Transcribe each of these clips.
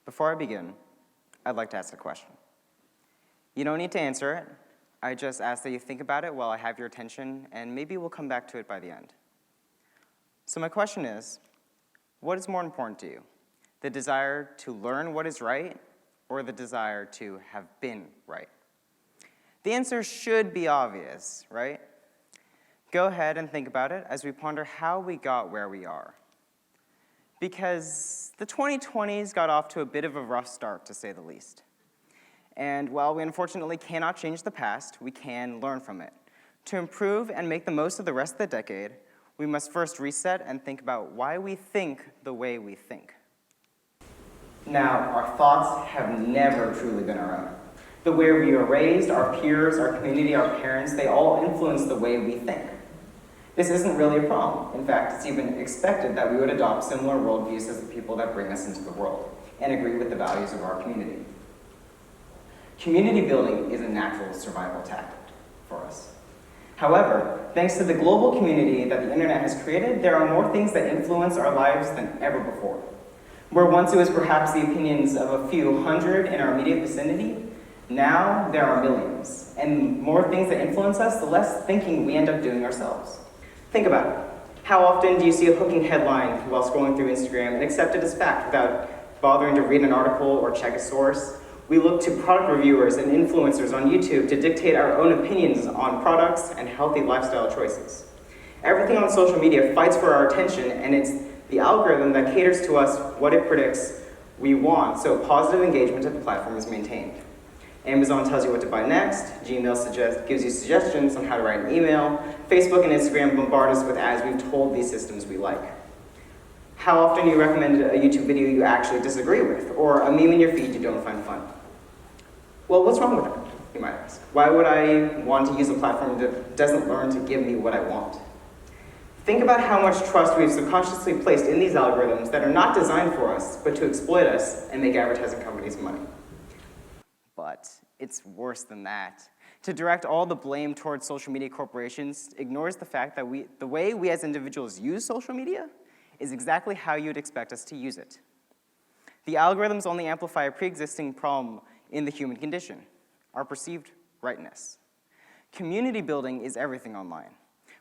Before I begin, I'd like to ask a question. You don't need to answer it. I just ask that you think about it while I have your attention, and maybe we'll come back to it by the end. So my question is, what is more important to you? The desire to learn what is right, or the desire to have been right? The answer should be obvious, right? Go ahead and think about it as we ponder how we got where we are. Because the 2020s got off to a bit of a rough start, to say the least. And while we unfortunately cannot change the past, we can learn from it. To improve and make the most of the rest of the decade, we must first reset and think about why we think the way we think. Now, our thoughts have never truly been our own. The way we are raised, our peers, our community, our parents, they all influence the way we think. This isn't really a problem. In fact, it's even expected that we would adopt similar worldviews as the people that bring us into the world and agree with the values of our community. Community building is a natural survival tactic for us. However, thanks to the global community that the internet has created, there are more things that influence our lives than ever before. Where once it was perhaps the opinions of a few hundred in our immediate vicinity, now there are millions. And more things that influence us, the less thinking we end up doing ourselves. Think about it. How often do you see a hooking headline while scrolling through Instagram and accept it as fact without bothering to read an article or check a source? We look to product reviewers and influencers on YouTube to dictate our own opinions on products and healthy lifestyle choices. Everything on social media fights for our attention, and it's the algorithm that caters to us what it predicts we want, so positive engagement of the platform is maintained. Amazon tells you what to buy next, Gmail gives you suggestions on how to write an email, Facebook and Instagram bombard us with ads we've told these systems we like. How often do you recommend a YouTube video you actually disagree with, or a meme in your feed you don't find fun? Well, what's wrong with it, you might ask? Why would I want to use a platform that doesn't learn to give me what I want? Think about how much trust we've subconsciously placed in these algorithms that are not designed for us, but to exploit us and make advertising companies money. But it's worse than that. To direct all the blame towards social media corporations ignores the fact that the way we as individuals use social media is exactly how you'd expect us to use it. The algorithms only amplify a pre-existing problem in the human condition, our perceived rightness. Community building is everything online.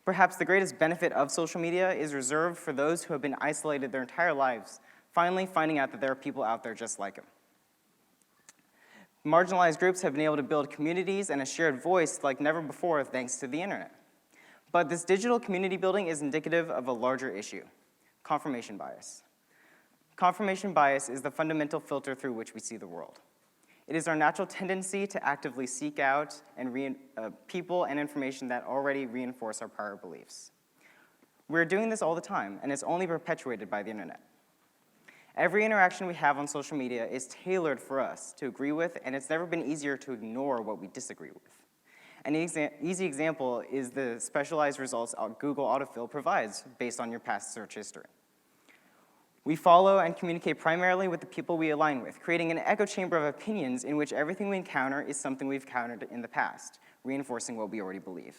Perhaps the greatest benefit of social media is reserved for those who have been isolated their entire lives, finally finding out that there are people out there just like them. Marginalized groups have been able to build communities and a shared voice like never before thanks to the internet. But this digital community building is indicative of a larger issue, confirmation bias. Confirmation bias is the fundamental filter through which we see the world. It is our natural tendency to actively seek out and people and information that already reinforce our prior beliefs. We're doing this all the time, and it's only perpetuated by the internet. Every interaction we have on social media is tailored for us to agree with, and it's never been easier to ignore what we disagree with. An easy example is the specialized results Google autofill provides based on your past search history. We follow and communicate primarily with the people we align with, creating an echo chamber of opinions in which everything we encounter is something we've encountered in the past, reinforcing what we already believe.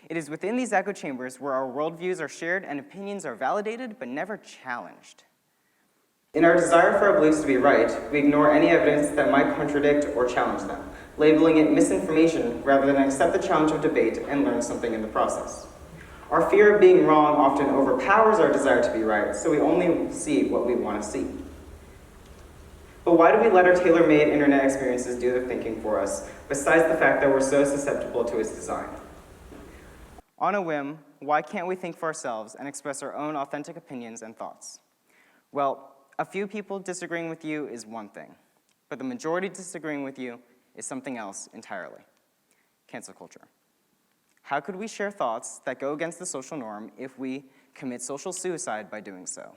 It is within these echo chambers where our worldviews are shared and opinions are validated but never challenged. In our desire for our beliefs to be right, we ignore any evidence that might contradict or challenge them, labeling it misinformation rather than accept the challenge of debate and learn something in the process. Our fear of being wrong often overpowers our desire to be right, so we only see what we want to see. But why do we let our tailor-made internet experiences do the thinking for us, besides the fact that we're so susceptible to its design? On a whim, why can't we think for ourselves and express our own authentic opinions and thoughts? Well, a few people disagreeing with you is one thing, but the majority disagreeing with you is something else entirely. Cancel culture. How could we share thoughts that go against the social norm if we commit social suicide by doing so?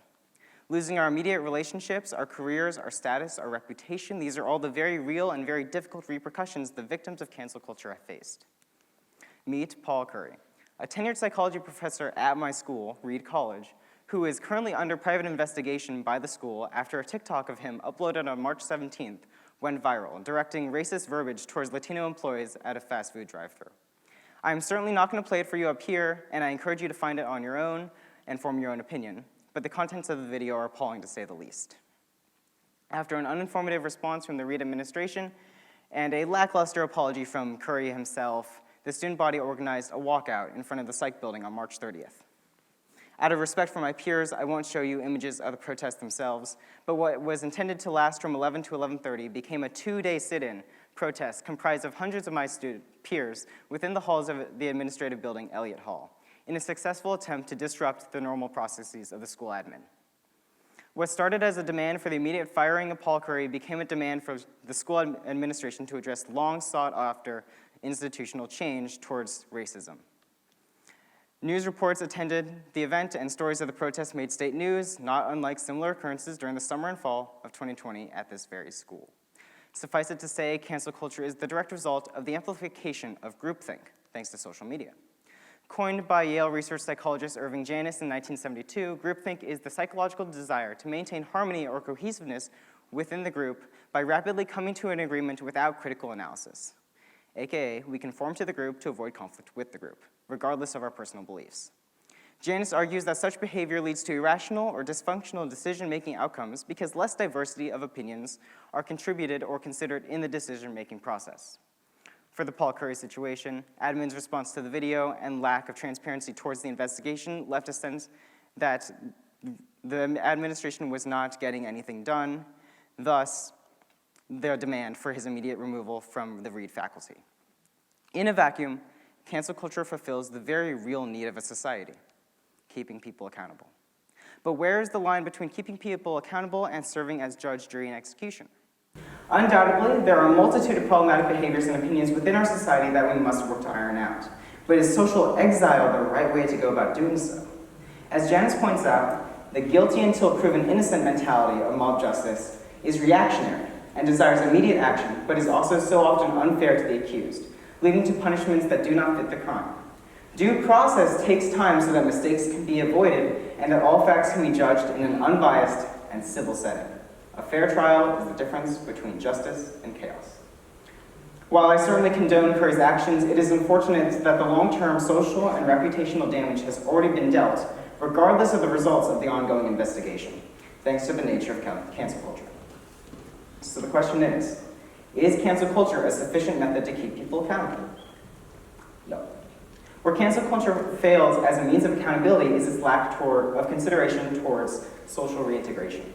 Losing our immediate relationships, our careers, our status, our reputation, these are all the very real and very difficult repercussions the victims of cancel culture have faced. Meet Paul Curry, a tenured psychology professor at my school, Reed College, who is currently under private investigation by the school after a TikTok of him uploaded on March 17th went viral, directing racist verbiage towards Latino employees at a fast food drive-thru. I'm certainly not going to play it for you up here, and I encourage you to find it on your own and form your own opinion, but the contents of the video are appalling to say the least. After an uninformative response from the Reed administration and a lackluster apology from Curry himself, the student body organized a walkout in front of the Psych building on March 30th. Out of respect for my peers, I won't show you images of the protests themselves, but what was intended to last from 11 to 11:30 became a 2-day sit-in protest comprised of hundreds of my peers within the halls of the administrative building, Elliott Hall, in a successful attempt to disrupt the normal processes of the school admin. What started as a demand for the immediate firing of Paul Curry became a demand for the school administration to address long sought-after institutional change towards racism. News reports attended the event and stories of the protests made state news, not unlike similar occurrences during the summer and fall of 2020 at this very school. Suffice it to say, cancel culture is the direct result of the amplification of groupthink, thanks to social media. Coined by Yale research psychologist Irving Janis in 1972, groupthink is the psychological desire to maintain harmony or cohesiveness within the group by rapidly coming to an agreement without critical analysis. AKA, we conform to the group to avoid conflict with the group, regardless of our personal beliefs. Janis argues that such behavior leads to irrational or dysfunctional decision-making outcomes because less diversity of opinions are contributed or considered in the decision-making process. For the Paul Curry situation, admin's response to the video and lack of transparency towards the investigation left a sense that the administration was not getting anything done, thus their demand for his immediate removal from the Reed faculty. In a vacuum, cancel culture fulfills the very real need of a society, keeping people accountable. But where is the line between keeping people accountable and serving as judge, jury, and execution? Undoubtedly, there are a multitude of problematic behaviors and opinions within our society that we must work to iron out. But is social exile the right way to go about doing so? As Janis points out, the guilty until proven innocent mentality of mob justice is reactionary and desires immediate action, but is also so often unfair to the accused, leading to punishments that do not fit the crime. Due process takes time so that mistakes can be avoided and that all facts can be judged in an unbiased and civil setting. A fair trial is the difference between justice and chaos. While I certainly condone Curry's actions, it is unfortunate that the long-term social and reputational damage has already been dealt, regardless of the results of the ongoing investigation, thanks to the nature of cancel culture. So the question is cancel culture a sufficient method to keep people accountable? No. Where cancel culture fails as a means of accountability is its lack of consideration towards social reintegration.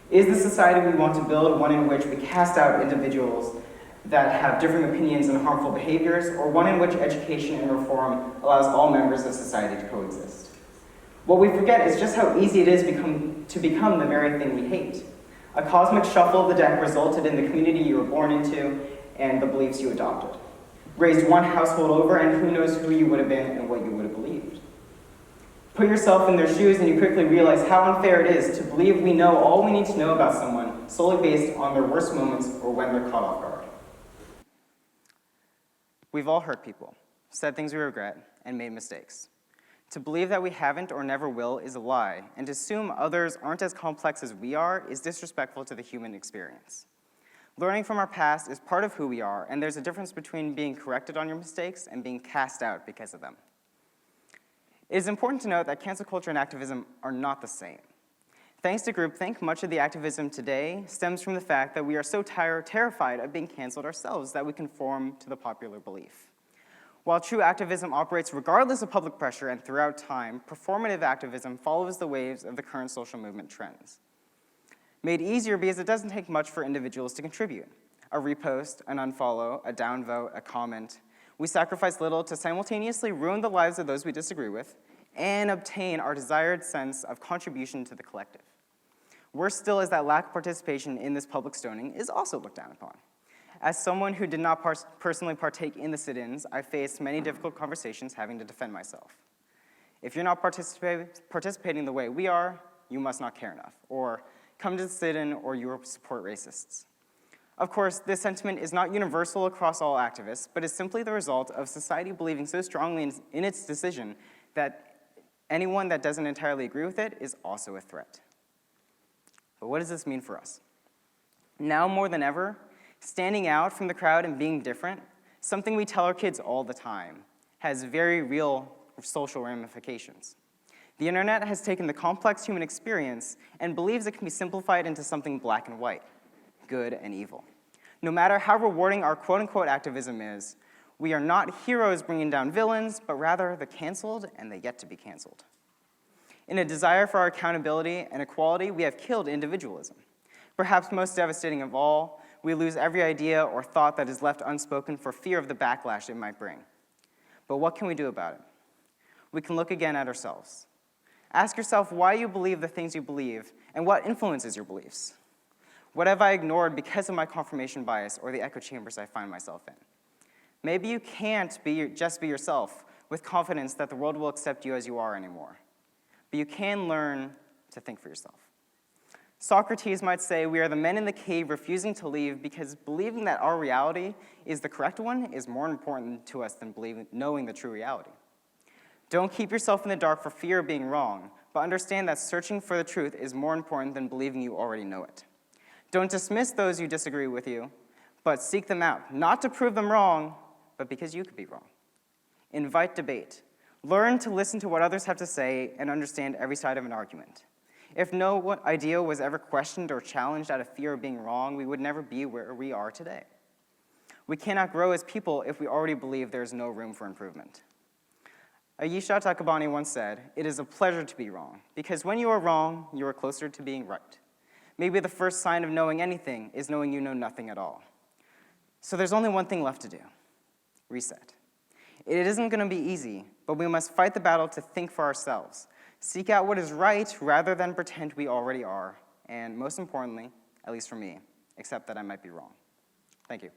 Is the society we want to build one in which we cast out individuals that have differing opinions and harmful behaviors, or one in which education and reform allows all members of society to coexist? What we forget is just how easy it is to become the very thing we hate. A cosmic shuffle of the deck resulted in the community you were born into and the beliefs you adopted. Raised one household over, and who knows who you would have been and what you would have believed. Put yourself in their shoes and you quickly realize how unfair it is to believe we know all we need to know about someone solely based on their worst moments or when they're caught off guard. We've all hurt people, said things we regret, and made mistakes. To believe that we haven't or never will is a lie, and to assume others aren't as complex as we are is disrespectful to the human experience. Learning from our past is part of who we are, and there's a difference between being corrected on your mistakes and being cast out because of them. It is important to note that cancel culture and activism are not the same. Thanks to groupthink, much of the activism today stems from the fact that we are so terrified of being canceled ourselves that we conform to the popular belief. While true activism operates regardless of public pressure and throughout time, performative activism follows the waves of the current social movement trends. Made easier because it doesn't take much for individuals to contribute. A repost, an unfollow, a downvote, a comment. We sacrifice little to simultaneously ruin the lives of those we disagree with and obtain our desired sense of contribution to the collective. Worse still is that lack of participation in this public stoning is also looked down upon. As someone who did not personally partake in the sit-ins, I faced many difficult conversations having to defend myself. If you're not participating the way we are, you must not care enough, or come to the sit-in or you will support racists. Of course, this sentiment is not universal across all activists, but is simply the result of society believing so strongly in its decision that anyone that doesn't entirely agree with it is also a threat. But what does this mean for us? Now more than ever, standing out from the crowd and being different, something we tell our kids all the time, has very real social ramifications. The internet has taken the complex human experience and believes it can be simplified into something black and white, good and evil. No matter how rewarding our quote-unquote activism is, we are not heroes bringing down villains, but rather the canceled and the yet to be canceled. In a desire for our accountability and equality, we have killed individualism. Perhaps most devastating of all, we lose every idea or thought that is left unspoken for fear of the backlash it might bring. But what can we do about it? We can look again at ourselves. Ask yourself why you believe the things you believe and what influences your beliefs. What have I ignored because of my confirmation bias or the echo chambers I find myself in? Maybe you can't just be yourself with confidence that the world will accept you as you are anymore. But you can learn to think for yourself. Socrates might say we are the men in the cave refusing to leave because believing that our reality is the correct one is more important to us than knowing the true reality. Don't keep yourself in the dark for fear of being wrong, but understand that searching for the truth is more important than believing you already know it. Don't dismiss those who disagree with you, but seek them out, not to prove them wrong, but because you could be wrong. Invite debate. Learn to listen to what others have to say and understand every side of an argument. If no idea was ever questioned or challenged out of fear of being wrong, we would never be where we are today. We cannot grow as people if we already believe there is no room for improvement. Ayesha Takabani once said, "It is a pleasure to be wrong, because when you are wrong, you are closer to being right." Maybe the first sign of knowing anything is knowing you know nothing at all. So there's only one thing left to do: reset. It isn't going to be easy, but we must fight the battle to think for ourselves, seek out what is right rather than pretend we already are, and most importantly, at least for me, accept that I might be wrong. Thank you.